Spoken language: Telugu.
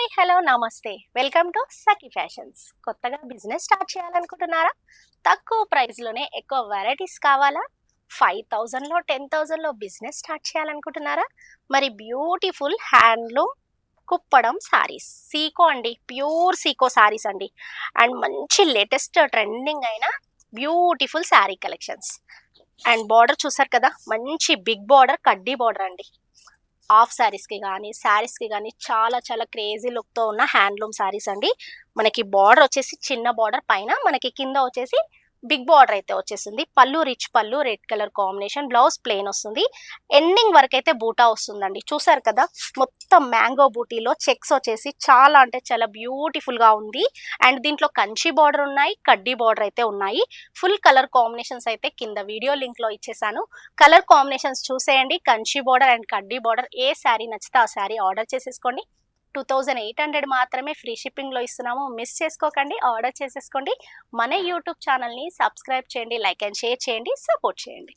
హాయ్ హలో నమస్తే వెల్కమ్ టు సఖీ ఫ్యాషన్స్. కొత్తగా బిజినెస్ స్టార్ట్ చేయాలనుకుంటున్నారా? తక్కువ ప్రైస్లోనే ఎక్కువ వెరైటీస్ కావాలా? 5000లో 10,000లో బిజినెస్ స్టార్ట్ చేయాలనుకుంటున్నారా? మరి బ్యూటిఫుల్ హ్యాండ్లూమ్ కుప్పడం సారీస్ సీకో అండి, ప్యూర్ సీకో సారీస్ అండి. అండ్ మంచి లేటెస్ట్ ట్రెండింగ్ అయిన beautiful sari collections. And border చూసారు కదా, మంచి బిగ్ బార్డర్, కడ్డీ బార్డర్ అండి. హాఫ్ శారీస్కి కానీ శారీస్కి కానీ చాలా చాలా క్రేజీ లుక్తో ఉన్న హ్యాండ్లూమ్ శారీస్ అండి. మనకి బార్డర్ వచ్చేసి చిన్న బార్డర్, పైన మనకి కింద వచ్చేసి బిగ్ బార్డర్ అయితే వచ్చేసింది. పళ్ళు రిచ్ పళ్ళు, red colour combination, blouse plain వస్తుంది. ఎండింగ్ వరకు అయితే బూటా వస్తుందండి. చూసారు కదా, మొత్తం మ్యాంగో బూటీలో చెక్స్ వచ్చేసి చాలా అంటే చాలా బ్యూటిఫుల్గా ఉంది. అండ్ దీంట్లో కంచి బార్డర్ ఉన్నాయి, కడ్డీ బార్డర్ అయితే ఉన్నాయి. ఫుల్ కలర్ కాంబినేషన్స్ అయితే కింద వీడియో లింక్లో ఇచ్చేసాను. కలర్ కాంబినేషన్స్ చూసేయండి. కంచి బార్డర్ అండ్ కడ్డీ బార్డర్, ఏ శారీ నచ్చితే ఆ శారీ ఆర్డర్ చేసేసుకోండి. 2800 మాత్రమే ఫ్రీ షిప్పింగ్లో ఇస్తున్నాము. మిస్ చేసుకోకండి, ఆర్డర్ చేసేసుకోండి. మన యూట్యూబ్ ఛానల్ని సబ్స్క్రైబ్ చేయండి, లైక్ అండ్ షేర్ చేయండి, సపోర్ట్ చేయండి.